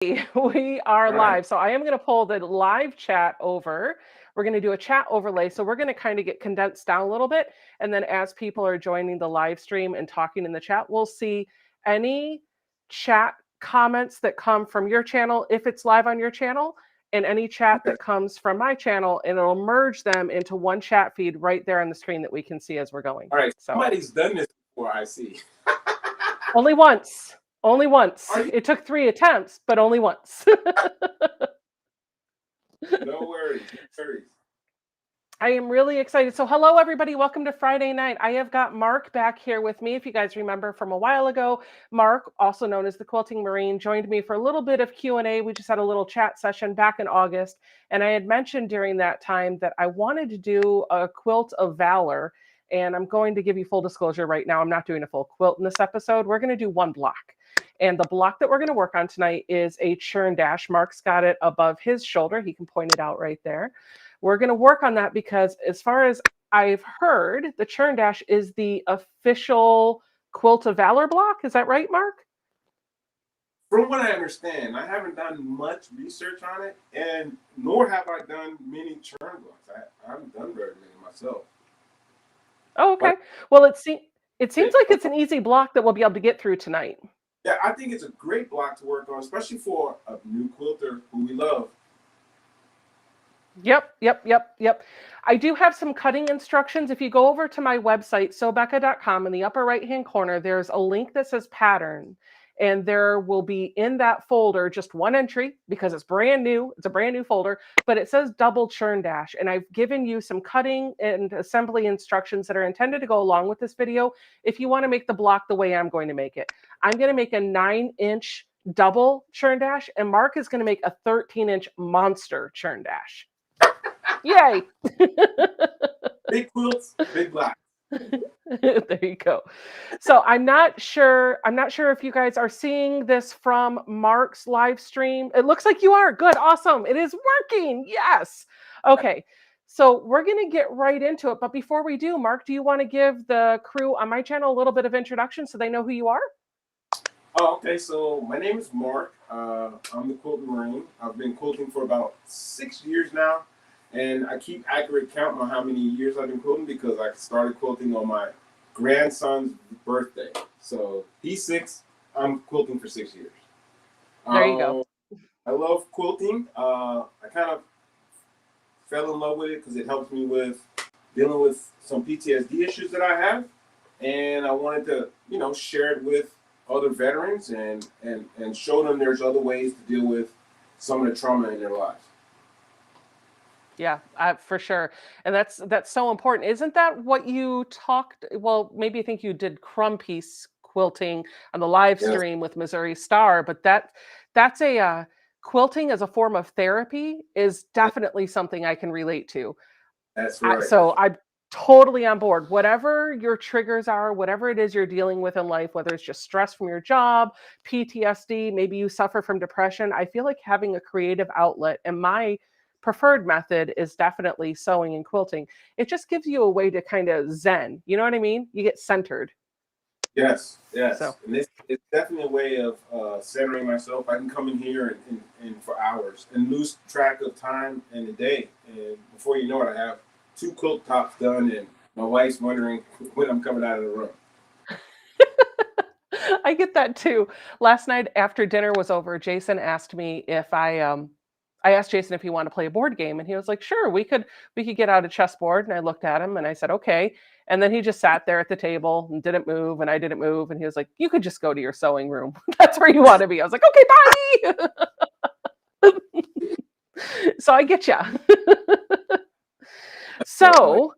We are All right. live. So I am going to pull the live chat over. We're going to do a chat overlay. So we're going to kind of get condensed down a little bit. And then as people are joining the live stream and talking in the chat, we'll see any chat comments that come from your channel, if it's live on your channel, and any chat Okay. that comes from my channel, and it'll merge them into one chat feed right there on the screen that we can see as we're going. All right. So Somebody's done this before, I see. only once. Only once. Are you? It took 3 attempts, but only once. No worries. No worries. I am really excited. So hello, everybody. Welcome to Friday night. I have got Mark back here with me. If you guys remember from a while ago, Mark, also known as the Quilting Marine, joined me for a little bit of Q&A. We just had a little chat session back in August. And I had mentioned during that time that I wanted to do a Quilt of Valor. And I'm going to give you full disclosure right now. I'm not doing a full quilt in this episode. We're going to do one block. And the block that we're going to work on tonight is a Churn Dash. Mark's got it above his shoulder. He can point it out right there. We're going to work on that because as far as I've heard, the Churn Dash is the official Quilt of Valor block. Is that right, Mark? From what I understand, I haven't done much research on it, and nor have I done many churn blocks. I haven't done very many myself. Oh, okay. But Well, it seems like but it's an easy block that we'll be able to get through tonight. yeah, I think it's a great block to work on, especially for a new quilter who we love. Yep. I do have some cutting instructions. If you go over to my website, SEWBECCA.com, in the upper right-hand corner, there's a link that says pattern. And there will be in that folder just one entry because it's brand new. It's a brand new folder, but it says double churn dash. And I've given you some cutting and assembly instructions that are intended to go along with this video. If you want to make the block the way I'm going to make it, I'm going to make a 9-inch double churn dash, and Mark is going to make a 13-inch monster churn dash. Yay! Big quilts, big blocks. There you go. So I'm not sure if you guys are seeing this from Mark's live stream. It looks like you are. Good, awesome. It is working. Yes. Okay. So we're going to get right into it. But before we do, Mark, do you want to give the crew on my channel a little bit of introduction so they know who you are? Oh, okay. So my name is Mark. I'm the Quilting Marine. I've been quilting for about 6 years now, and I keep accurate count on how many years I've been quilting because I started quilting on my grandson's birthday. So he's 6. I'm quilting for 6 years. There you go. I love quilting. I kind of fell in love with it because it helps me with dealing with some PTSD issues that I have, and I wanted to, share it with other veterans and show them there's other ways to deal with some of the trauma in their lives. Yeah, for sure. And that's so important. Isn't that what you talked? Well, maybe I think you did crumb piece quilting on the live Yes, stream with Missouri Star, but that's a quilting as a form of therapy is definitely something I can relate to. that's right. So I'm totally on board. Whatever your triggers are, whatever it is you're dealing with in life, whether it's just stress from your job, PTSD, maybe you suffer from depression, I feel like having a creative outlet, and my preferred method is definitely sewing and quilting. It just gives you a way to kind of zen. You know what I mean? You get centered. Yes. So And it's definitely a way of centering myself. I can come in here and for hours and lose track of time and the day. And before you know it, I have 2 quilt tops done, and my wife's wondering when I'm coming out of the room. I get that too. Last night after dinner was over, Jason asked me if I asked Jason if he wanted to play a board game, and he was like, "Sure, we could get out a chessboard." And I looked at him and I said, "Okay." And then he just sat there at the table and didn't move, and I didn't move, and he was like, "You could just go to your sewing room. That's where you want to be." I was like, "Okay, bye." So I get you. Definitely. So,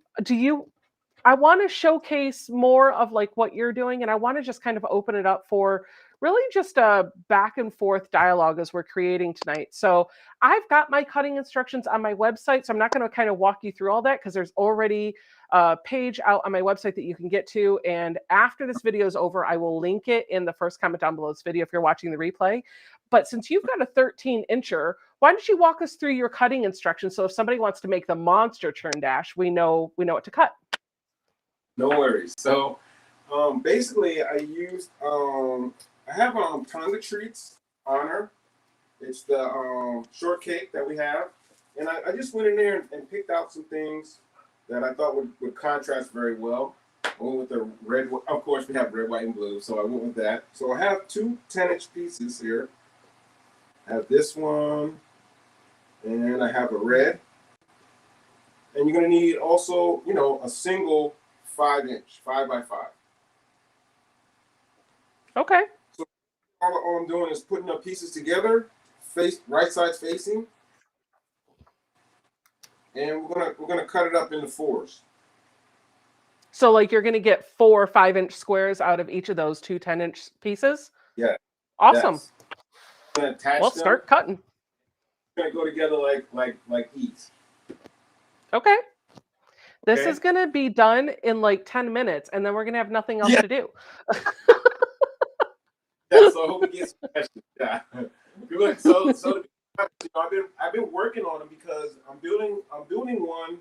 I want to showcase more of like what you're doing, and I want to just kind of open it up for really just a back and forth dialogue as we're creating tonight. So I've got my cutting instructions on my website, so I'm not going to kind of walk you through all that because there's already a page out on my website that you can get to. And after this video is over, I will link it in the first comment down below this video if you're watching the replay. But since you've got a 13-incher, why don't you walk us through your cutting instructions so if somebody wants to make the monster churn dash, we know what to cut. No worries. So basically I used I have tonga treats on her, It's the shortcake that we have. And I just went in there and picked out some things that I thought would contrast very well. I went with the red. Of course, we have red, white, and blue, so I went with that. So I have two 10-inch pieces here. I have this one, and I have a red. And you're going to need also, you know, a single 5-inch, 5x5. Okay. So all I'm doing is putting the pieces together, right sides facing, and we're gonna cut it up into 4s. So like you're going to get 4 5-inch squares out of each of those two 10-inch pieces? Yeah. Awesome. Yes. I'm gonna attach them. Start cutting. It's gonna go together like ease. Okay. This Okay. is going to be done in like 10 minutes, and then we're going to have nothing else to do. Yeah, so I hope we get some questions. Yeah. Good. So you know, I've been working on them because I'm building one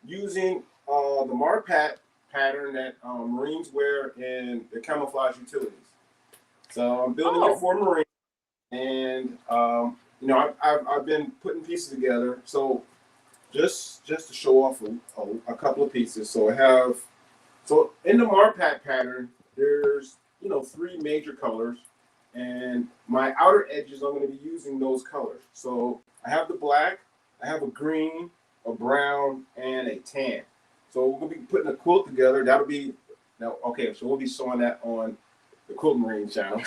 using the Marpat pattern that Marines wear in the camouflage utilities. So I'm building it for Marines, and you know, I've been putting pieces together. So just to show off a couple of pieces. So I have in the Marpat pattern, there's, you know, 3 major colors, and my outer edges I'm going to be using those colors. So I have the black, I have a green, a brown, and a tan. So we're going to be putting a quilt together. That'll be okay. So we'll be showing that on the Quilting Marine channel.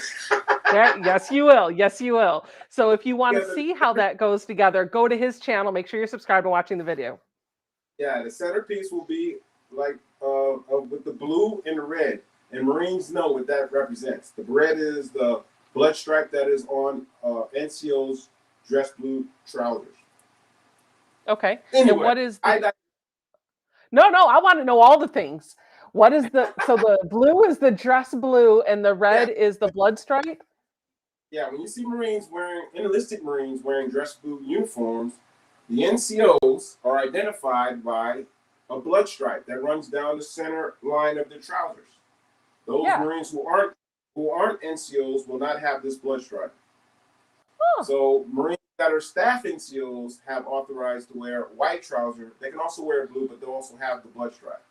Yes, you will. Yes, you will. So if you want to see how that goes together, go to his channel. Make sure you're subscribed and watching the video. Yeah, the centerpiece will be like with the blue and the red. And Marines know what that represents. The red is the blood stripe that is on NCO's dress blue trousers. Okay. Anyway, and what is No, I want to know all the things. What is so the blue is the dress blue and the red is the blood stripe? Yeah, when you see enlisted Marines wearing dress blue uniforms, the NCOs are identified by a blood stripe that runs down the center line of their trousers. Those Marines who aren't NCOs will not have this blood stripe. Oh. So Marines that are staff NCOs have authorized to wear white trousers. They can also wear blue, but they'll also have the blood stripe.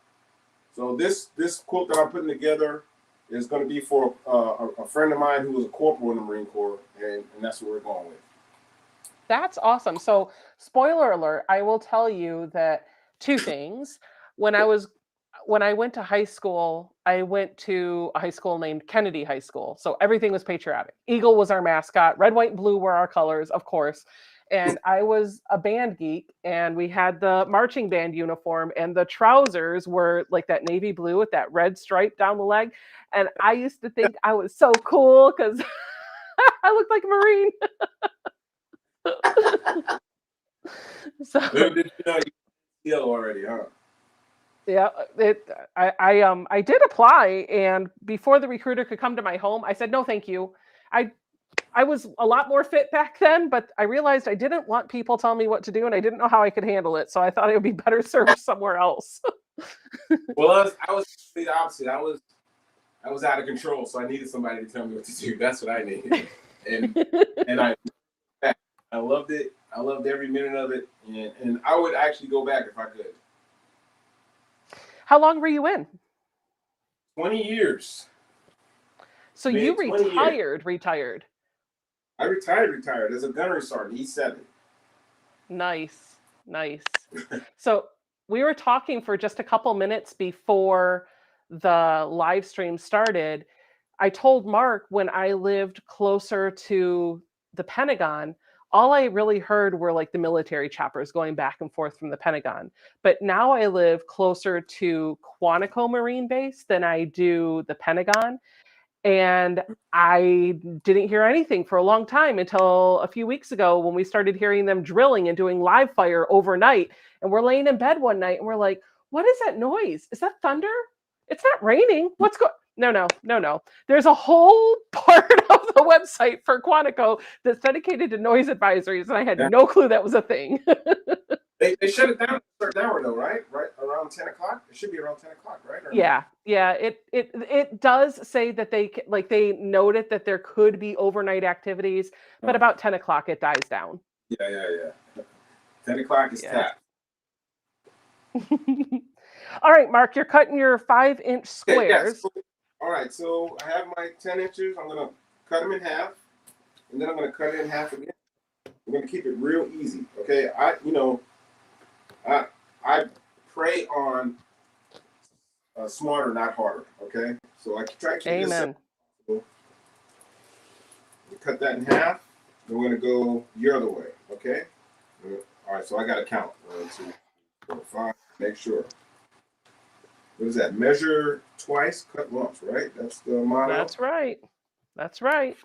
So this quilt that I'm putting together is going to be for a friend of mine who was a corporal in the Marine Corps, and that's what we're going with. That's awesome. So spoiler alert, I will tell you that 2 things. When I went to high school, I went to a high school named Kennedy High School. So everything was patriotic. Eagle was our mascot. Red, white, and blue were our colors, of course. And I was a band geek, and we had the marching band uniform, and the trousers were like that navy blue with that red stripe down the leg. And I used to think I was so cool because I looked like a Marine. So did you know you already, huh? Yeah, I did apply, and before the recruiter could come to my home, I said no, thank you. I was a lot more fit back then, but I realized I didn't want people telling me what to do, and I didn't know how I could handle it. So I thought it would be better served somewhere else. Well, I was the opposite. I was out of control, so I needed somebody to tell me what to do. That's what I needed, and I loved it. I loved every minute of it, and I would actually go back if I could. How long were you in? 20 years. So you retired? I retired as a gunnery sergeant, E7. Nice. So we were talking for just a couple minutes before the live stream started. I told Mark when I lived closer to the Pentagon, all I really heard were like the military choppers going back and forth from the Pentagon. But now I live closer to Quantico Marine Base than I do the Pentagon. And I didn't hear anything for a long time until a few weeks ago when we started hearing them drilling and doing live fire overnight. And we're laying in bed one night and we're like, what is that noise? Is that thunder? It's not raining. What's going? No. There's a whole part of the website for Quantico that's dedicated to noise advisories, and I had no clue that was a thing. They shut it down a certain hour though, right? Right around 10 o'clock. It should be around 10 o'clock, right? Or no? Yeah, yeah. It does say that like they noted that there could be overnight activities, but about 10 o'clock it dies down. Yeah. 10 o'clock is tap. All right, Mark, you're cutting your 5-inch squares. Yeah, all right, so I have my 10 inches. I'm gonna cut them in half, and then I'm gonna cut it in half again. I'm gonna keep it real easy, okay? I prey on smarter, not harder, okay? So I try to keep this simple. Cut that in half. Then we're gonna go the other way, okay? All right, so I gotta count. 1, 2, 4, 5. Make sure. What is that? Measure twice, cut once, right? That's the motto. That's right. That's right.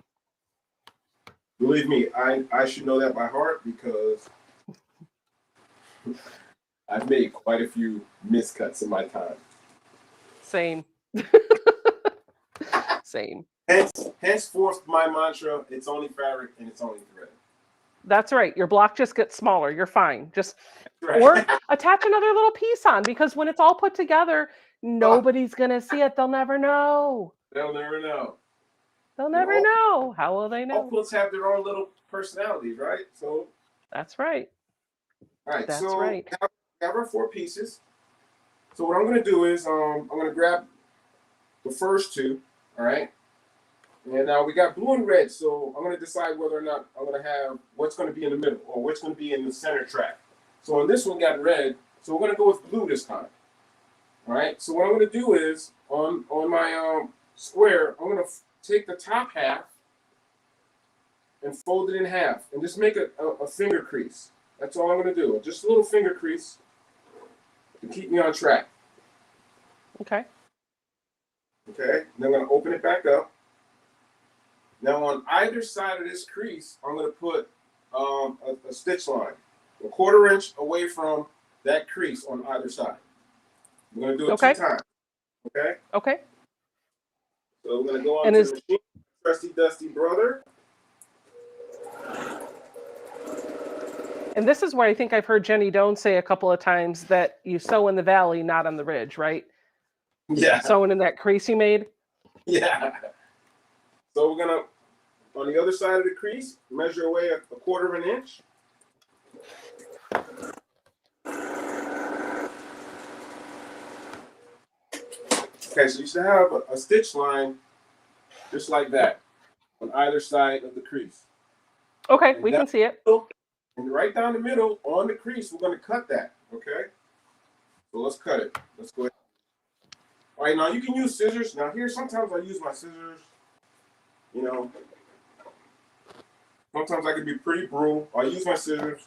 Believe me, I should know that by heart because I've made quite a few miscuts in my time. Same. Same. Henceforth, my mantra: it's only fabric and it's only thread. That's right. Your block just gets smaller. You're fine. Just or attach another little piece on, because when it's all put together, nobody's gonna see it. They'll never know. They'll never know. They'll never know. How will they know? All quilts have their own little personalities, right? So that's right. All right. That's so right. We have our 4 pieces. So what I'm going to do is I'm going to grab the first 2. All right. And now we got blue and red. So I'm going to decide whether or not I'm going to have what's going to be in the middle or what's going to be in the center track. So on this one got red. So we're going to go with blue this time. All right. So what I'm going to do is on my square, I'm going to take the top half and fold it in half and just make a finger crease. That's all I'm going to do. Just a little finger crease to keep me on track. Okay. Okay. Then I'm going to open it back up. Now on either side of this crease, I'm going to put a stitch line, 1/4 inch away from that crease on either side. I'm going to do it 2 times. Okay. Okay. So we're going to go on to the machine, trusty dusty brother. And this is where I think I've heard Jenny Doan say a couple of times that you sew in the valley, not on the ridge, right? Yeah. Sewing in that crease you made? Yeah. So we're going to, on the other side of the crease, measure away 1/4 inch. Okay, so you should have a stitch line just like that on either side of the crease. Okay, and we can see it. And right down the middle on the crease, we're going to cut that, okay? So let's cut it. Let's go ahead. All right, now you can use scissors. Now here, sometimes I use my scissors, you know. Sometimes I can be pretty brutal. I use my scissors.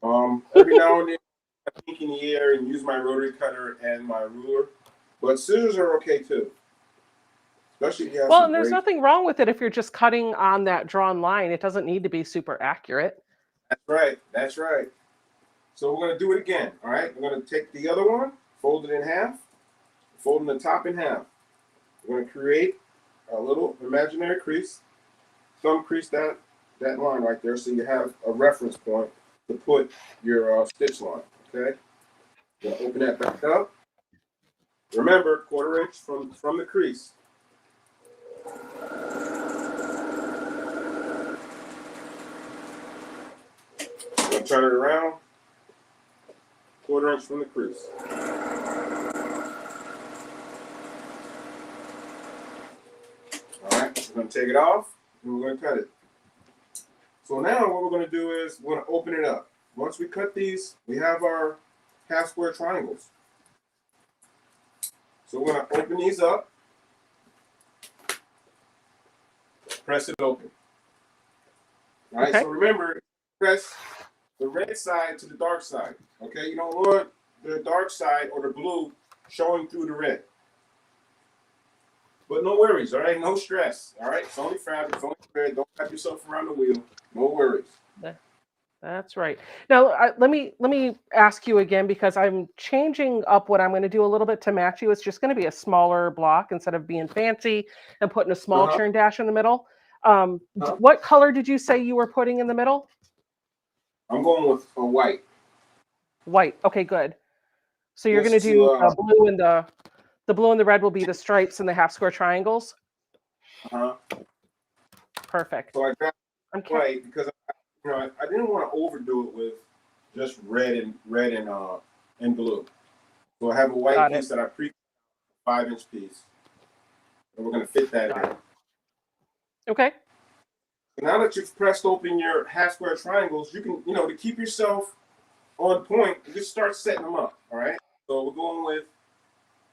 Every now and then, I think in the air and use my rotary cutter and my ruler. But scissors are okay too. Especially if you have and there's nothing wrong with it if you're just cutting on that drawn line. It doesn't need to be super accurate. That's right. That's right. So we're going to do it again. All right. We're going to take the other one, fold it in half, folding the top in half. We're going to create a little imaginary crease. Thumb crease that line right there so you have a reference point to put your stitch line. Okay. We're going to open that back up. Remember, 1/4 inch from the crease. We'll turn it around. 1/4 inch from the crease. All right, we're going to take it off and we're going to cut it. So now what we're going to do is we're going to open it up. Once we cut these, we have our half square triangles. So we're going to open these up, press it open. All right, so remember, press the red side to the dark side. Okay, you don't want the dark side or the blue showing through the red. But no worries, all right? No stress, all right? It's only fabric, it's only thread. Don't cut yourself around the wheel. No worries. That's right. Now, let me ask you again, because I'm changing up what I'm going to do a little bit to match you. It's just going to be a smaller block instead of being fancy and putting a small churn dash in the middle. What color did you say you were putting in the middle? I'm going with a white. White. Okay, good. So you're going to Just do to the blue and the blue and the red will be the stripes and the half square triangles. uh Perfect. so I got I'm white because I didn't want to overdo it with just red and blue. So I have a white got piece it. that I 5-inch piece, and we're going to fit that Got in. it. Okay. So now that you've pressed open your half square triangles, you can, to keep yourself on point, just start setting them up. All right. So we're going with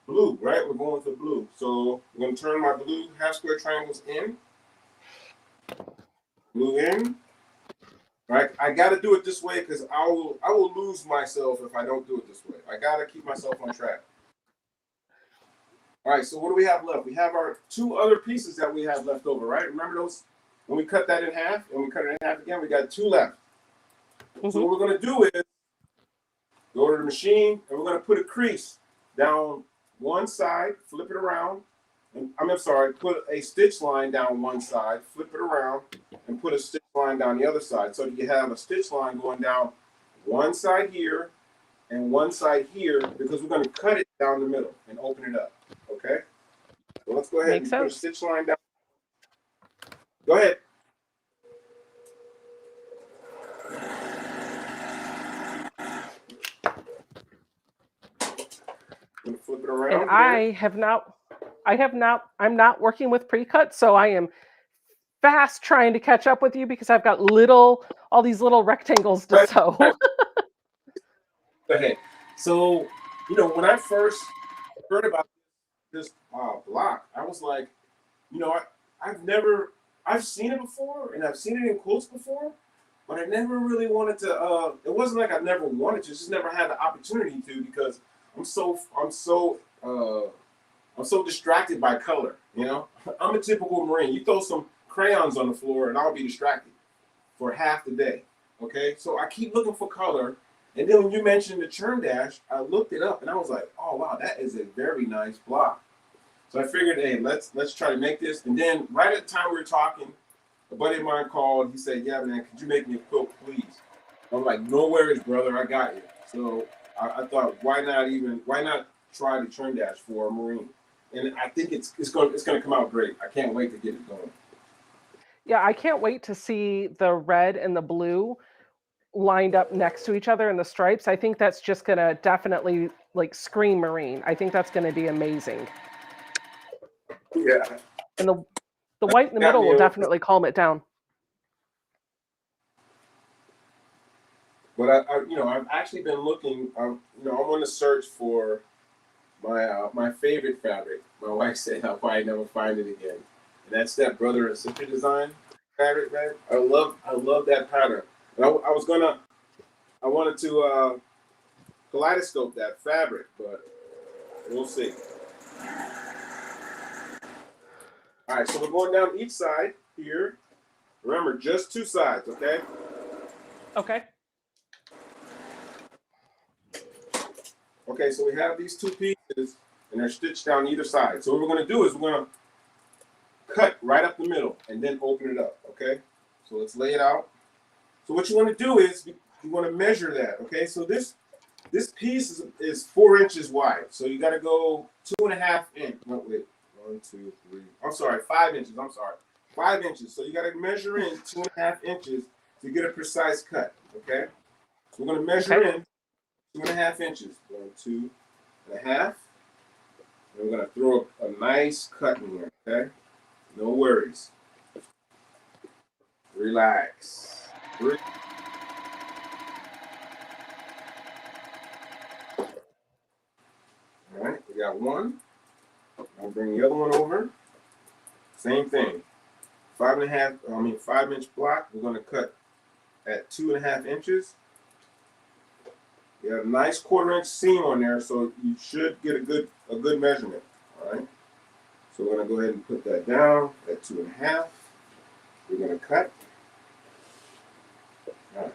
blue, right? We're going with the blue. So I'm going to turn my blue half square triangles in, blue in. All right. I got to do it this way because I will lose myself if I don't do it this way. I got to keep myself on track. All right. So what do we have left? We have our 2 other pieces that we have left over, right? Remember those when we cut that in half and we cut it in half again? We got 2 left. Mm-hmm. So what we're going to do is go to the machine and we're going to put a crease down one side, flip it around. I'm sorry, put a stitch line down one side, flip it around, and put a stitch line down the other side. So you have a stitch line going down one side here and one side here because we're going to cut it down the middle and open it up. Okay? So let's go ahead Makes and put a sense. stitch line down. Go ahead. I'm going to flip it around And I'm not working with pre-cut, so I am fast trying to catch up with you because I've got all these little rectangles to sew. Go ahead. So, when I first heard about this block, I was like, I've seen it before and I've seen it in quilts before, but I never really wanted to, it wasn't like I never wanted to, just never had the opportunity to because I'm so distracted by color, I'm a typical Marine. You throw some crayons on the floor and I'll be distracted for half the day. Okay, so I keep looking for color, and then when you mentioned the Churn Dash, I looked it up and I was like, oh wow, that is a very nice block. So I figured, hey, let's try to make this. And then right at the time we were talking, a buddy of mine called. He said, yeah, man, could you make me a quilt, please? I'm like, no worries, brother, I got you. So I thought, why not try the Churn Dash for a Marine? And I think it's gonna come out great. I can't wait to get it going. Yeah, I can't wait to see the red and the blue lined up next to each other in the stripes. I think that's just going to definitely like scream Marine. I think that's going to be amazing. Yeah. And the white in the Got middle me will over. definitely calm it down. But I've actually been looking. I'm on the search for my favorite fabric. My wife said I'll probably never find it again, and that's that brother and sister design fabric, man. I love that pattern. And I wanted to kaleidoscope that fabric, but we'll see. All right, so we're going down each side here. Remember, just 2 sides, okay? Okay. Okay, so we have these 2 pieces, and they're stitched down either side. So what we're going to do is we're going to cut right up the middle and then open it up, okay? So let's lay it out. So what you want to do is you want to measure that, okay? So this piece is 4 inches wide. So you got to go 2.5 inches. No, wait, 1, 2, 3. I'm sorry, 5 inches. I'm sorry, 5 inches. So you got to measure in 2.5 inches to get a precise cut, okay? So we're going to measure in 2.5 inches. 1, 2.5. And we're going to throw a nice cut in here, okay? No worries. Relax. All right, we got one. I'll bring the other one over. Same thing. 5-inch block. We're going to cut at 2.5 inches. You have a nice 1/4 inch seam on there, so you should get a good measurement. All right. So we're going to go ahead and put that down at 2.5. We're going to cut. All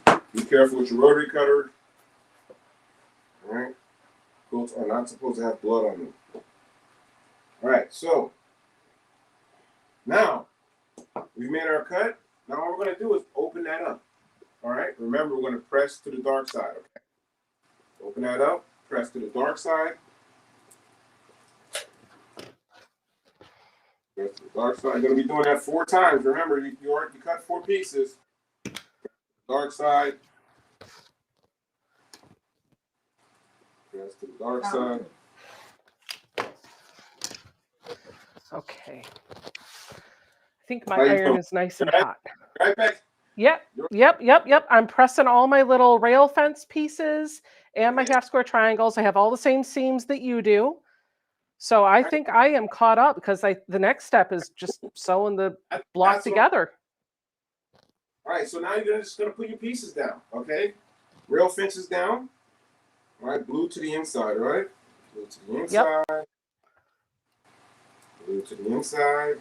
right. Be careful with your rotary cutter. All right. Quilts are not supposed to have blood on them. All right. So now we've made our cut. Now all we're going to do is open that up. All right. Remember, we're going to press to the dark side. Okay. Open that up, press to the dark side. Press to the dark side. You're going to be doing that 4 times. Remember, you cut 4 pieces. Dark side. Press to the dark side. Okay. I think my iron is nice and hot. Right back. Yep. I'm pressing all my little rail fence pieces and my half square triangles. I have all the same seams that you do. So I think I am caught up because the next step is just sewing the block together. All right, so now you're just going to put your pieces down, okay? Rail fences down. All right, glue to the inside, all right? Glue to the inside. Yep. Glue to the inside.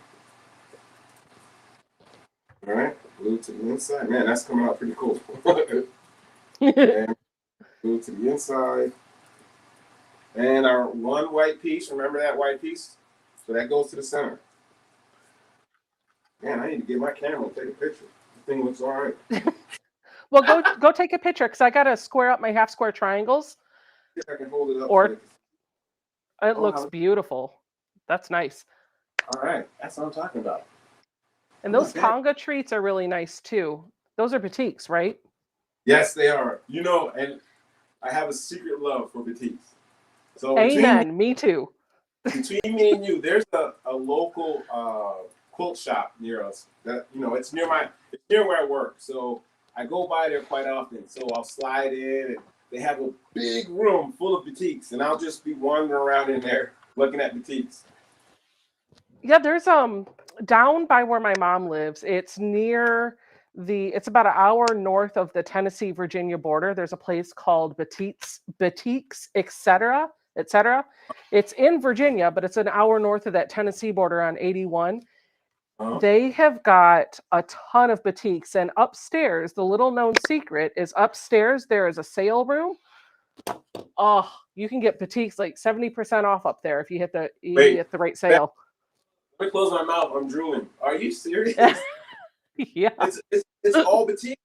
All right, glue to the inside. Man, that's coming out pretty cool. And glue to the inside. And our 1 white piece, remember that white piece? So that goes to the center. Man, I need to get my camera and take a picture. The thing looks all right. Well, go take a picture because I got to square up my half square triangles. See if I can hold it up. Or it looks beautiful. That's nice. All right, that's what I'm talking about. And those Tonga treats are really nice too. Those are batiks, right? Yes, they are. You know, and I have a secret love for batiks. So amen. Me too. Between me and you, there's a local quilt shop near us. That it's near where I work. So I go by there quite often. So I'll slide in, and they have a big room full of batiks, and I'll just be wandering around in there looking at batiks. Yeah, there's down by where my mom lives. It's near it's about an hour north of the Tennessee-Virginia border. There's a place called Batiks, etc. It's in Virginia, but it's an hour north of that Tennessee border on 81. They have got a ton of batiks, and upstairs, the little known secret is upstairs there is a sale room. Oh, you can get batiks like 70% off up there if you hit the right sale. Let me close my mouth. I'm drooling. Are you serious? Yeah. It's all batik?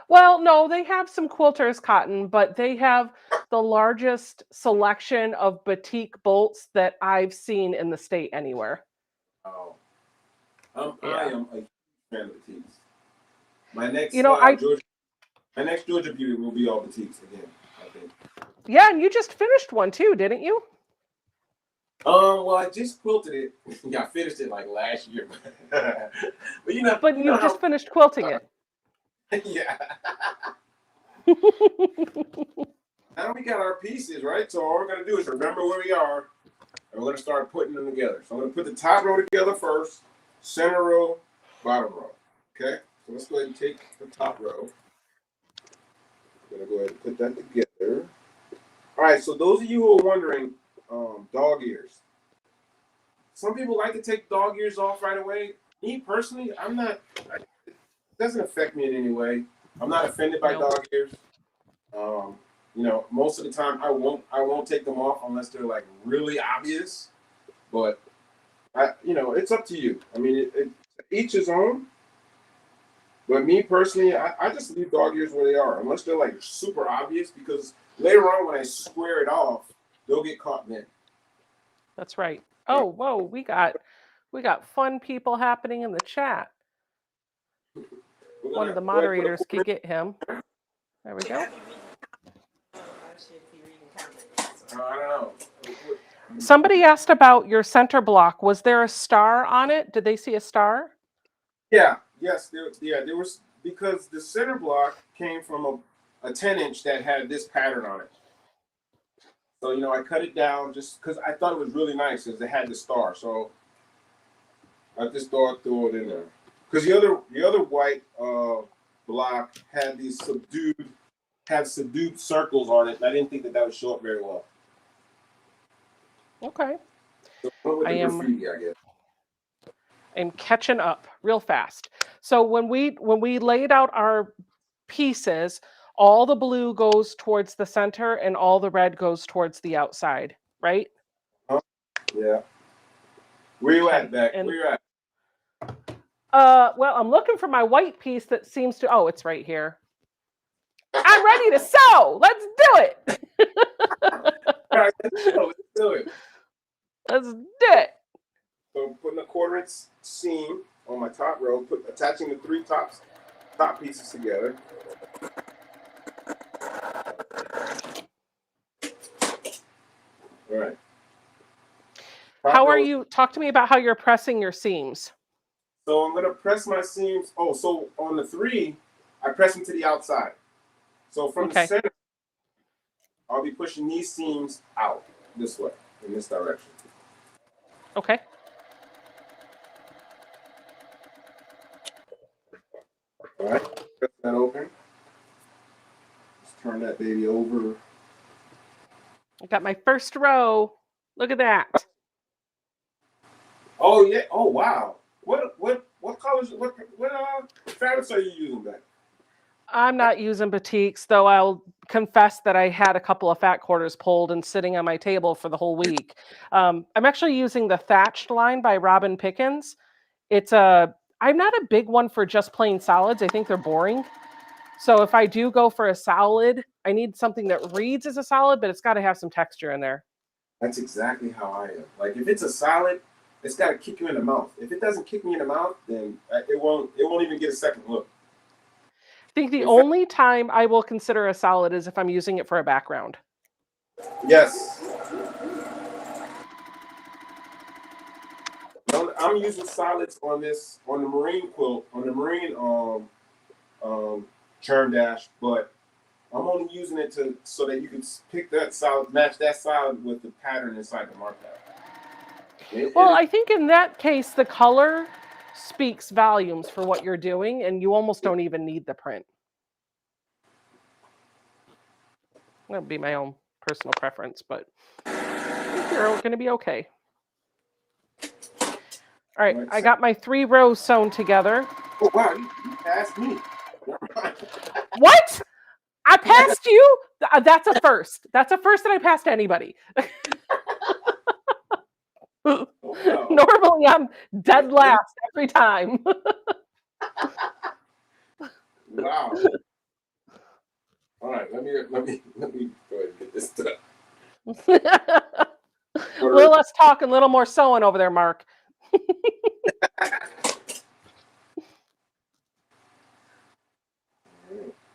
Well, no, they have some quilters cotton, but they have the largest selection of batik bolts that I've seen in the state anywhere. Oh. I am a huge fan of batiks. My next Georgia beauty will be all batiks again, I think. Yeah, and you just finished one too, didn't you? Well, I just quilted it. Yeah, I finished it like last year. But you just finished quilting it. Yeah. Now we got our pieces, right? So all we're going to do is remember where we are, and we're going to start putting them together. So I'm going to put the top row together first, center row, bottom row. Okay? So let's go ahead and take the top row. I'm going to go ahead and put that together. All right, so those of you who are wondering, dog ears. Some people like to take dog ears off right away. Me personally, I'm not. It doesn't affect me in any way. I'm not offended by dog ears. Most of the time I won't take them off unless they're like really obvious. But it's up to you. I mean, each his own. But me personally, I just leave dog ears where they are unless they're like super obvious, because later on when I square it off, they'll get caught then. That's right. Oh, whoa, we got fun people happening in the chat. One of the moderators could get him. There we go. I don't know. Somebody asked about your center block. Was there a star on it? Did they see a star? Yeah. Yes. There was, because the center block came from a 10-inch that had this pattern on it. So I cut it down just because I thought it was really nice because it had the star. So I just threw it in there. Because the other white block had these subdued circles on it, and I didn't think that would show up very well. Okay. So graffiti, I guess. I'm catching up real fast. So when we laid out our pieces, all the blue goes towards the center and all the red goes towards the outside, right? Yeah. Where you at, Beck? Where you at? Well, I'm looking for my white piece that seems to, it's right here. I'm ready to sew. Let's do it. All right, let's do it. Let's do it. So I'm putting a 1/4 inch seam on my top row, attaching the 3 top pieces together. All right. How are you? Talk to me about how you're pressing your seams. So I'm going to press my seams. Oh, so on the 3, I press them to the outside. So from the center, I'll be pushing these seams out this way, in this direction. Okay. All right, press that open. Let's turn that baby over. I got my first row. Look at that. Oh yeah. Oh wow. What colors? What fabrics are you using then? I'm not using batiks, though I'll confess that I had a couple of fat quarters pulled and sitting on my table for the whole week. I'm actually using the Thatched line by Robin Pickens. I'm not a big one for just plain solids. I think they're boring. So if I do go for a solid, I need something that reads as a solid, but it's got to have some texture in there. That's exactly how I am. Like if it's a solid, it's got to kick you in the mouth. If it doesn't kick me in the mouth, then it won't even get a second look. I think the only time I will consider a solid is if I'm using it for a background. Yes. I'm using solids on the marine quilt, on the marine Churn Dash, but I'm only using it so that you can pick that solid, match that solid with the pattern inside the mark pad. Well, I think in that case, the color speaks volumes for what you're doing, and you almost don't even need the print. That would be my own personal preference, but I think you're going to be okay. All right, I got my 3 rows sewn together. Oh, wow, you passed me. What? I passed you? That's a first. That's a first that I passed anybody. Oh, no. Normally, I'm dead last every time. Wow. All right, let me go ahead and get this done. A little less talk and a little more sewing over there, Mark.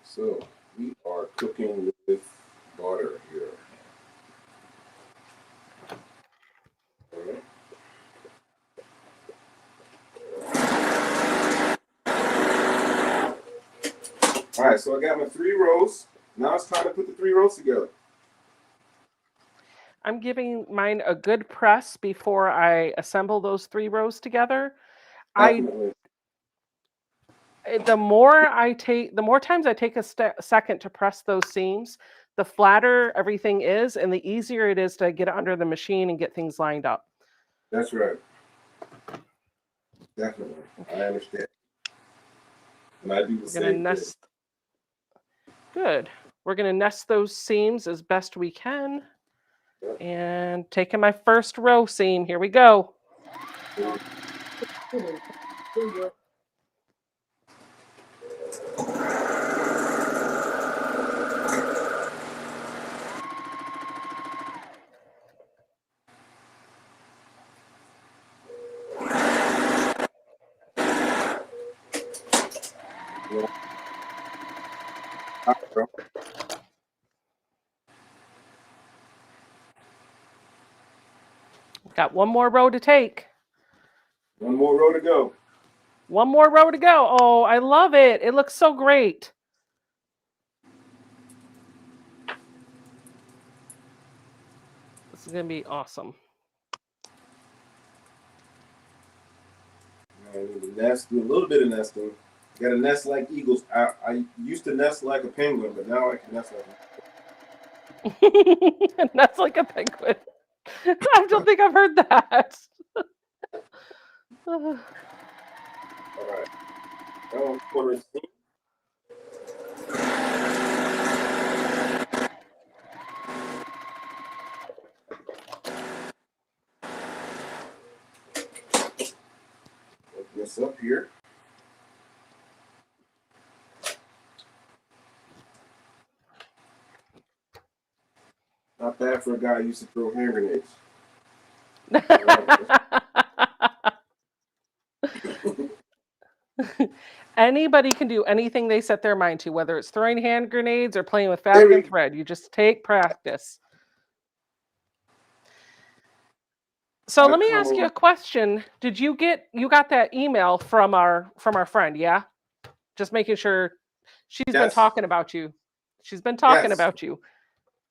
So we are cooking with butter here. All right. All right, so I got my 3 rows. Now it's time to put the 3 rows together. I'm giving mine a good press before I assemble those 3 rows together. Definitely. The more times I take a second to press those seams, the flatter everything is, and the easier it is to get it under the machine and get things lined up. That's right. Definitely. I understand. And I do the same thing. Good. We're going to nest those seams as best we can. Yep. And taking my first row seam. Here we go. Got one more row to take. One more row to go. One more row to go. Oh, I love it. It looks so great. This is going to be awesome. I need to nest, do a little bit of nesting. Got to nest like eagles. I used to nest like a penguin, but now I can nest like Nest like a penguin. I don't think I've heard that. All right. Now quarter seam. Open this up here. Not bad for a guy who used to throw hand grenades. Anybody can do anything they set their mind to, whether it's throwing hand grenades or playing with fabric and thread. You just take practice. So let me ask you a question. Did you got that email from our friend? Yeah, just making sure she's been talking about you. She's been talking about you.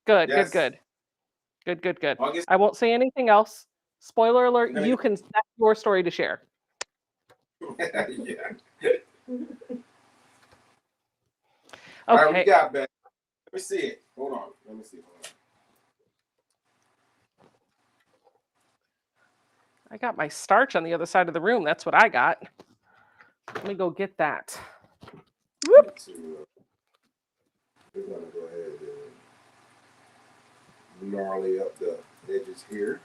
Good, good, good, good, good, good. I won't say anything else. Spoiler alert: you can. That's your story to share. Yeah. Okay. All right, we got back. Let me see it. Hold on. Let me see. Hold on. I got my starch on the other side of the room. That's what I got. Let me go get that. Whoop. We're going to go ahead and gnarly up the edges here.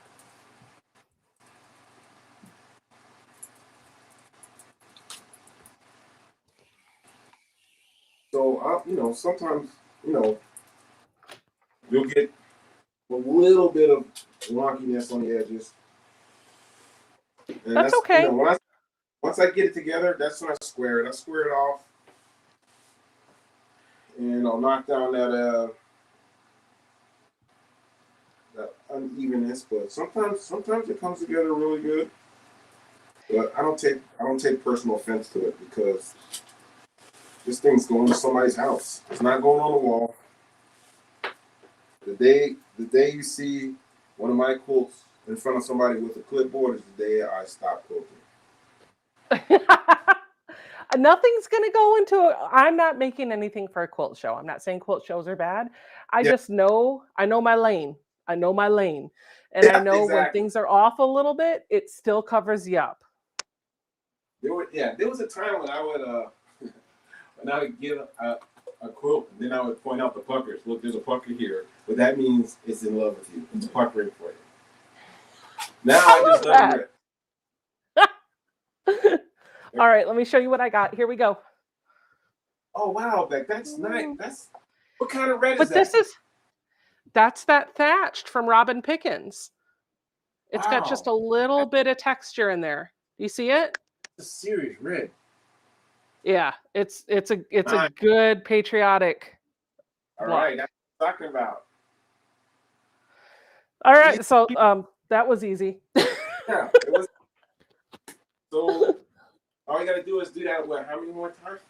So, sometimes, you'll get a little bit of wonkiness on the edges. And that's okay. Once I get it together, that's when I square it. I square it off. And I'll knock down that unevenness. But sometimes it comes together really good. But I don't take personal offense to it because this thing's going to somebody's house. It's not going on the wall. The day you see one of my quilts in front of somebody with a clipboard is the day I stop quilting. Nothing's going to go into I'm not making anything for a quilt show. I'm not saying quilt shows are bad. I just know, I know my lane. I know my lane. And I know when things are off a little bit, it still covers you up. There was a time when I would give a quilt, and then I would point out the puckers. Look, there's a pucker here, but that means it's in love with you. It's puckering for you. Now I just let it rip. All right, let me show you what I got. Here we go. Oh wow, Beck, that's nice. That's what kind of red is that? But that's that thatched from Robin Pickens. It's got just a little bit of texture in there. Do you see it? It's a serious red. Yeah, it's a good patriotic. All right, that's what I'm talking about. All right, so that was easy. Yeah, it was. So all you gotta do is do that. What? How many more times?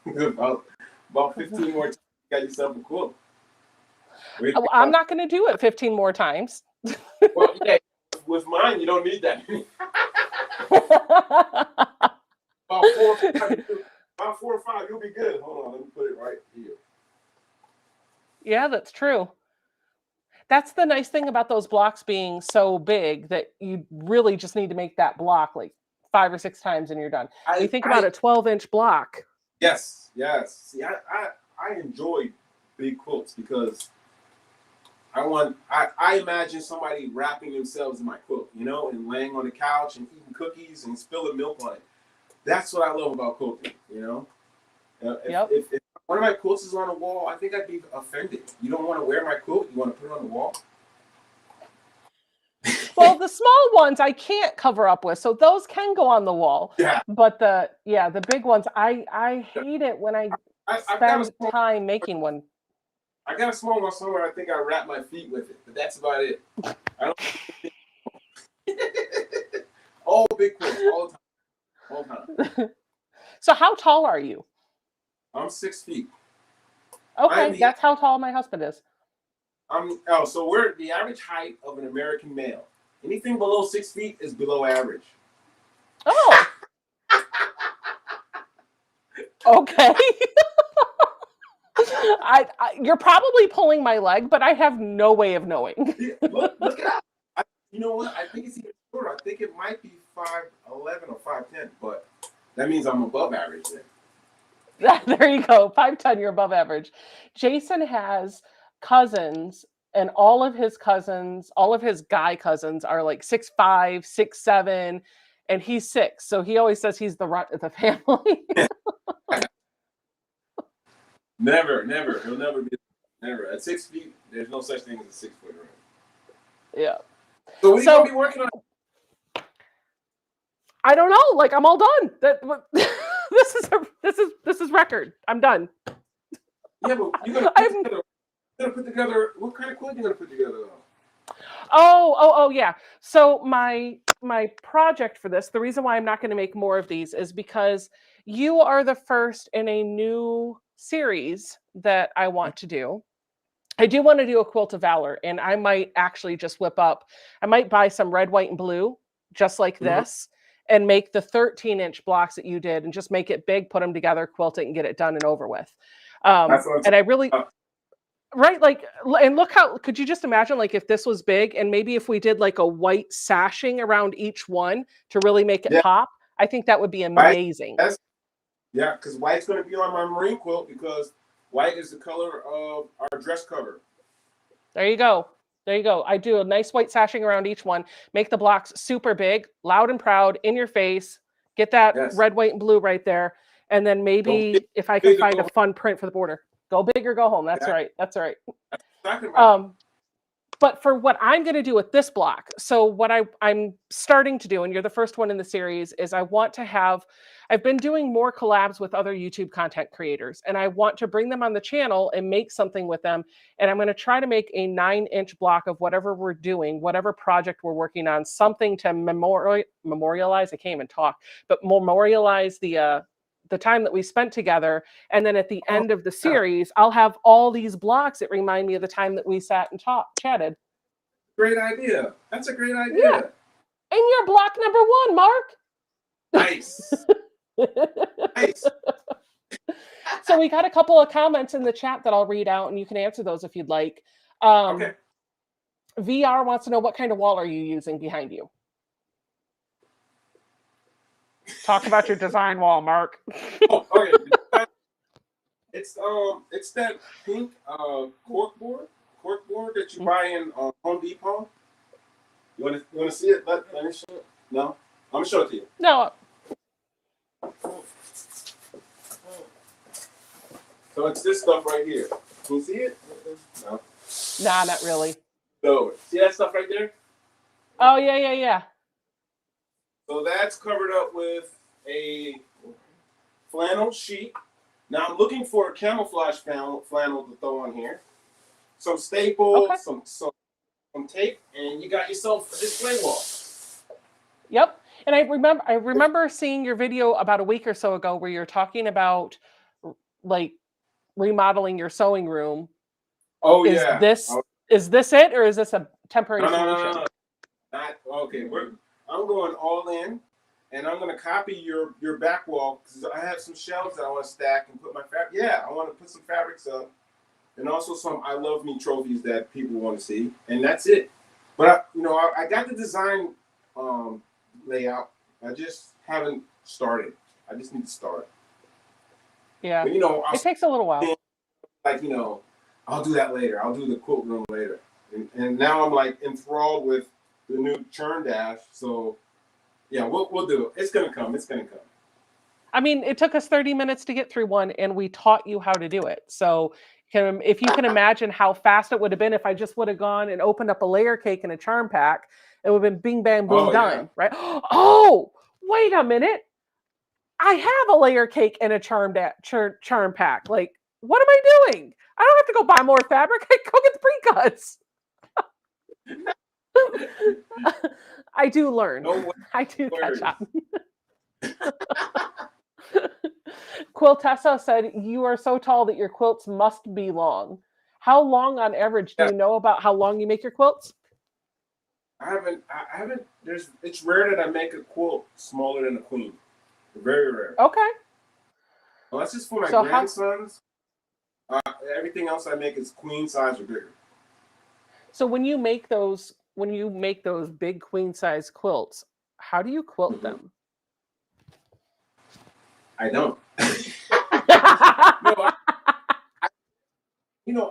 about 15 more times. You got yourself a quilt. I'm not going to do it 15 more times. Well, yeah, with mine, you don't need that. About 4 or 5, you'll be good. Hold on, let me put it right here. Yeah, that's true. That's the nice thing about those blocks being so big that you really just need to make that block like 5 or 6 times and you're done. You think about a 12-inch block. Yes. See, I enjoy big quilts because I imagine somebody wrapping themselves in my quilt, and laying on the couch and eating cookies and spilling milk on it. That's what I love about quilting, If one of my quilts is on the wall, I think I'd be offended. You don't want to wear my quilt? You want to put it on the wall? Well, the small ones I can't cover up with, so those can go on the wall. Yeah. But the big ones, I hate it when I spend time making one. I got a small one somewhere. I think I wrap my feet with it, but that's about it. I don't. All big quilts, all the time. So how tall are you? I'm 6 feet. Okay, that's how tall my husband is. So we're the average height of an American male. Anything below 6 feet is below average. Oh. Okay. You're probably pulling my leg, but I have no way of knowing. Yeah, look it up. You know what? I think it's even shorter. I think it might be 5'11" or 5'10", but that means I'm above average then. There you go. 5'10", you're above average. Jason has cousins, and all of his guy cousins are like 6'5", 6'7", and he's 6. So he always says he's the runt of the family. Never. He'll never be. Never. At 6 feet, there's no such thing as a 6 foot ring. Yeah. So what are you gonna be working on? I don't know. Like, I'm all done. This is record. I'm done. Yeah, but you're gonna put together what kind of quilt you gonna put together though? Oh, yeah. So my project for this, the reason why I'm not going to make more of these is because you are the first in a new series that I want to do. I do want to do a Quilt of Valor, and I might actually just whip up. I might buy some red, white, and blue, just like this, and make the 13-inch blocks that you did, and just make it big, put them together, quilt it, and get it done and over with. And I really, right, like, and look how, could you just imagine, like, if this was big, and maybe if we did like a white sashing around each one to really make it pop, I think that would be amazing. White, yeah, because white's going to be on my marine quilt because white is the color of our dress cover. There you go. There you go. I do a nice white sashing around each one, make the blocks super big, loud and proud, in your face, get that red, white, and blue right there. And then maybe if I can find a fun print for the border. Go big or go home. That's right. That's right. But for what I'm going to do with this block, so what I'm starting to do, and you're the first one in the series, is I want to have, I've been doing more collabs with other YouTube content creators, and I want to bring them on the channel and make something with them. And I'm going to try to make a 9-inch block of whatever we're doing, whatever project we're working on, something to memorialize, I can't even talk, but memorialize the time that we spent together. And then at the end of the series, I'll have all these blocks that remind me of the time that we sat and chatted. Great idea. That's a great idea. Yeah. And you're block number 1, Mark. Nice. Nice. So we got a couple of comments in the chat that I'll read out, and you can answer those if you'd like. Okay. VR wants to know, what kind of wall are you using behind you? Talk about your design wall, Mark. Oh, okay. It's that pink cork board that you buy in Home Depot. You wanna see it? Let me show it. No, I'm gonna show it to you. No. So it's this stuff right here. Can you see it? No. Nah, not really. No. See that stuff right there? Oh yeah. So that's covered up with a flannel sheet. Now I'm looking for a camouflage flannel to throw on here. Some staples, some tape, and you got yourself a display wall. Yep. And I remember seeing your video about a week or so ago where you're talking about like remodeling your sewing room. Oh, is this it, or is this a temporary solution? No. Not okay. I'm going all in, and I'm going to copy your back wall because I have some shelves that I want to stack and put my fabric. Yeah, I want to put some fabrics up, and also some I Love Me trophies that people want to see, and that's it. But I got the design layout. I just haven't started. I just need to start. Yeah. But, it takes a little while. Like, I'll do that later. I'll do the quilt room later. And now I'm like enthralled with the new Churn Dash. So yeah, we'll do it. It's gonna come. It's gonna come. I mean, it took us 30 minutes to get through one, and we taught you how to do it. So if you can imagine how fast it would have been if I just would have gone and opened up a layer cake and a charm pack, it would have been bing, bang, boom, done, right? Oh, wait a minute. I have a layer cake and a charm pack. Like, what am I doing? I don't have to go buy more fabric. I go get the pre-cuts. I do learn. No I do catch up. Quiltessa said, you are so tall that your quilts must be long. How long on average do you know about how long you make your quilts? I haven't it's rare that I make a quilt smaller than a queen. Very rare. Okay. Well, that's just for my grandsons. Everything else I make is queen size or bigger. So when you make those big queen size quilts, how do you quilt them? I don't.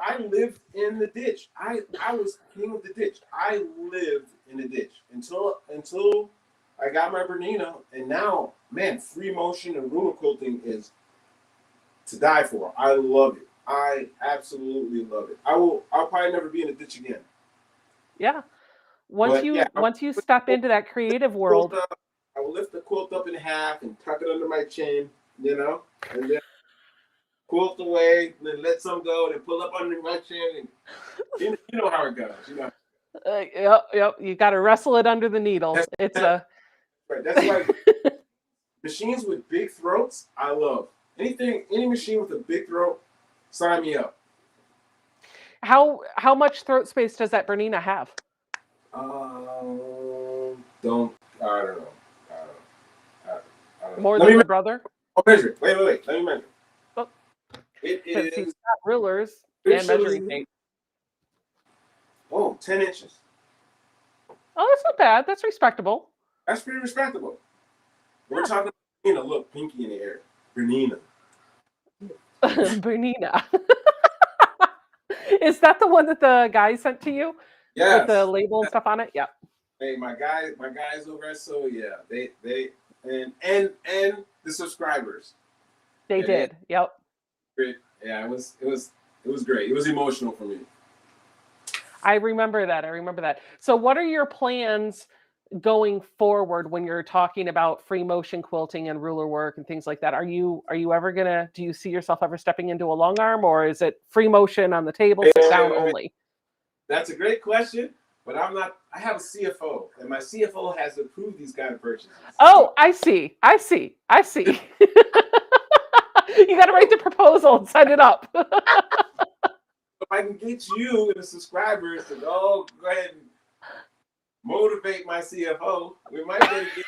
I lived in the ditch. I was king of the ditch. I lived in the ditch until I got my Bernina, and now, man, free motion and ruler quilting is to die for. I love it. I absolutely love it. I'll probably never be in a ditch again. Yeah. Once But yeah, you step into that creative world, I will lift the quilt up in half and tuck it under my chin, you know, and then quilt away, and then let some go, and then pull up under my chin, and you know how it goes. You know. yep. You got to wrestle it under the needle. It's a right. That's why machines with big throats, I love. Any machine with a big throat, sign me up. How much throat space does that Bernina have? Don't I don't know. I don't know. More than my brother? I'll measure it. Wait. Let me measure. Oh, it because he's is got rulers and measuring tape. 10 inches. Oh, that's not bad. That's respectable. That's pretty respectable. We're talking, look, pinky in the air. Bernina. Bernina. Is that the one that the guy sent to you? Yes. With the label and stuff on it? Yeah. Hey, my guys over at they and the subscribers. They did. Yep. Yeah, it was great. It was emotional for me. I remember that. So what are your plans going forward when you're talking about free motion quilting and ruler work and things like that? Are you ever do you see yourself ever stepping into a long arm, or is it free motion on the table, sit down only? That's a great question, but I have a CFO, and my CFO has approved these kind of purchases. Oh, I see. You got to write the proposal and send it up. If I can get you and the subscribers to go ahead and motivate my CFO, we might be able to get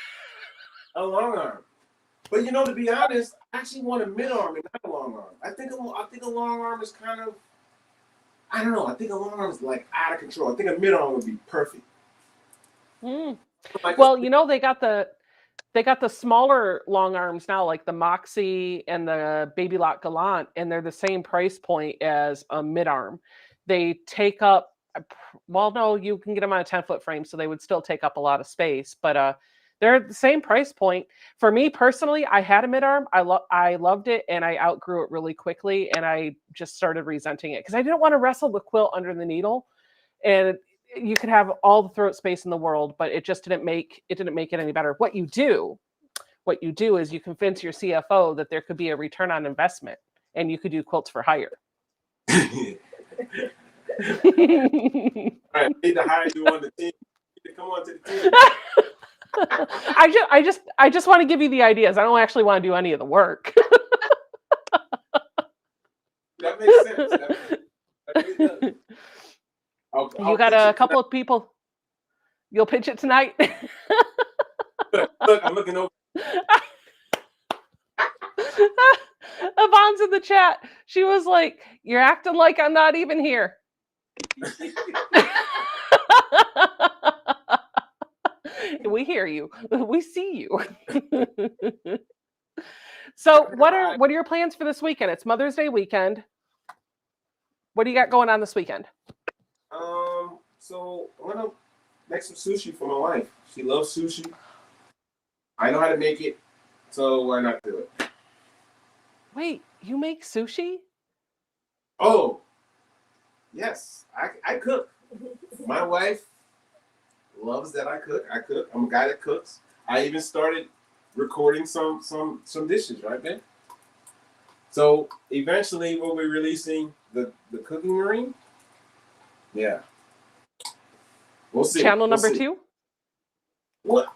a long arm. But to be honest, I actually want a mid arm and not a long arm. I think a long arm is kind of, I don't know. I think a long arm is like out of control. I think a mid arm would be perfect. Well, they got the smaller long arms now, like the Moxie and the Baby Lock Gallant, and they're the same price point as a mid arm. They take up, well, no, you can get them on a 10-foot frame, so they would still take up a lot of space, but they're the same price point. For me personally, I had a mid arm. I loved it, and I outgrew it really quickly, and I just started resenting it because I didn't want to wrestle the quilt under the needle, and you could have all the throat space in the world, but it just didn't make it any better. What you do is you convince your CFO that there could be a return on investment, and you could do quilts for hire. All right, I need to hire you on the team. You need to come on to the team. I just want to give you the ideas. I don't actually want to do any of the work. That makes sense. That really does. You got a couple of people. You'll pitch it tonight. Look, I'm looking over. Yvonne's in the chat. She was like, "You're acting like I'm not even here." We hear you. We see you. So, what are your plans for this weekend? It's Mother's Day weekend. What do you got going on this weekend? So I'm gonna make some sushi for my wife. She loves sushi. I know how to make it, so why not do it? Wait, you make sushi? Oh, yes, I cook. My wife loves that I cook. I'm a guy that cooks. I even started recording some dishes, right, Ben? So eventually we'll be releasing the Quilting Marine. Yeah. We'll see. Channel number 2? Well,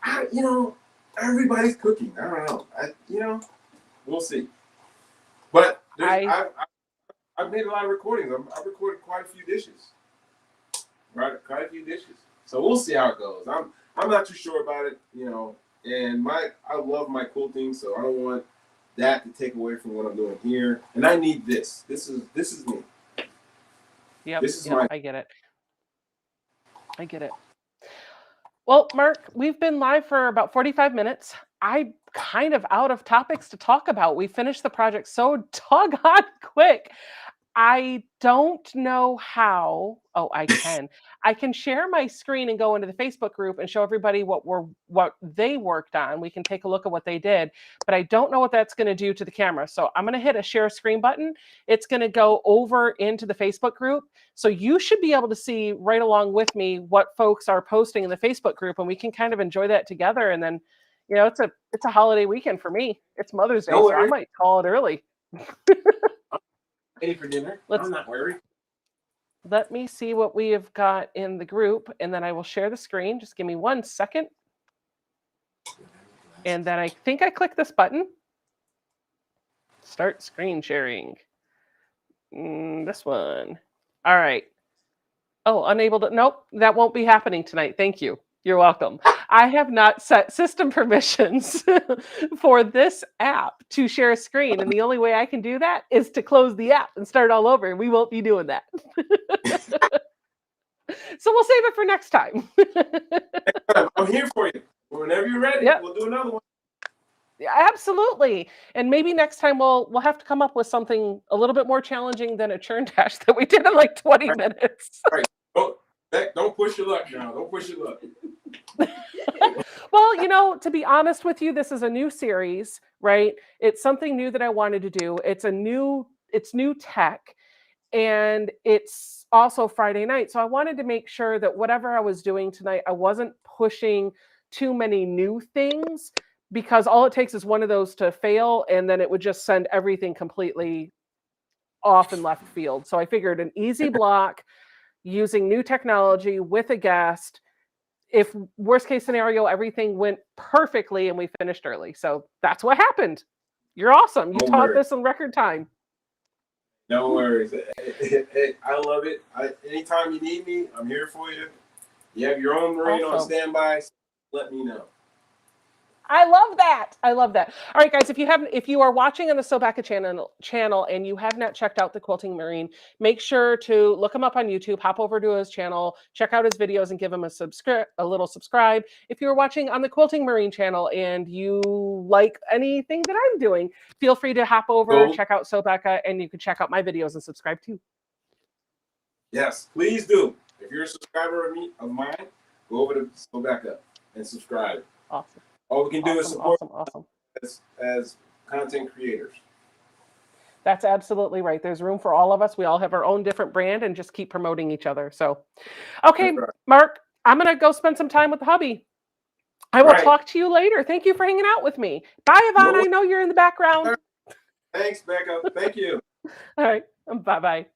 everybody's cooking. I don't know. We'll see. But I've made a lot of recordings. I've recorded quite a few dishes. Right, quite a few dishes. So we'll see how it goes. I'm not too sure about it, And I love my quilting, so I don't want that to take away from what I'm doing here. And I need this. This is me. Yep. I get it. Well, Mark, we've been live for about 45 minutes. I'm kind of out of topics to talk about. We finished the project so doggone quick. I don't know how. Oh, I can. I can share my screen and go into the Facebook group and show everybody what they worked on. We can take a look at what they did, but I don't know what that's going to do to the camera. So I'm going to hit a share screen button. It's going to go over into the Facebook group. So you should be able to see right along with me what folks are posting in the Facebook group, and we can kind of enjoy that together. And then, it's a holiday weekend for me. It's Mother's Day, so I might call it early. Ready for dinner. I'm not worried. Let me see what we have got in the group, and then I will share the screen. Just give me 1 second. And then I think I click this button. Start screen sharing. This one. All right. Oh, unable to. Nope, that won't be happening tonight. Thank you. You're welcome. I have not set system permissions for this app to share a screen. And the only way I can do that is to close the app and start all over. We won't be doing that. So we'll save it for next time. I'm here for you. Whenever you're ready, We'll do another one. Yeah, absolutely. And maybe next time we'll have to come up with something a little bit more challenging than a churn dash that we did in like 20 minutes. All right. Don't push your luck now. Don't push your luck. Well, to be honest with you, this is a new series, right? It's something new that I wanted to do. It's new tech, and it's also Friday night. So I wanted to make sure that whatever I was doing tonight, I wasn't pushing too many new things, because all it takes is one of those to fail, and then it would just send everything completely off in left field. So I figured an easy block using new technology with a guest. If worst case scenario, everything went perfectly and we finished early. So that's what happened. You're awesome. You taught this in record time. No worries. I love it. Anytime you need me, I'm here for you. You have your own Marine on standby. Let me know. I love that. I love that. All right, guys, if you are watching on the SEWBECCA channel and you have not checked out the Quilting Marine, make sure to look him up on YouTube, hop over to his channel, check out his videos, and give him a little subscribe. If you're watching on the Quilting Marine channel and you like anything that I'm doing, feel free to hop over, check out SEWBECCA, and you can check out my videos and subscribe too. Yes, please do. If you're a subscriber of mine, go over to SEWBECCA and subscribe. Awesome. All we can do is support awesome. as content creators. That's absolutely right. There's room for all of us. We all have our own different brand and just keep promoting each other. So, okay, right. Mark, I'm going to go spend some time with the hubby. I will talk to you later. Thank you for hanging out with me. Bye, Yvonne. I know you're in the background. Thanks, Becca. Thank you. All right. Bye-bye.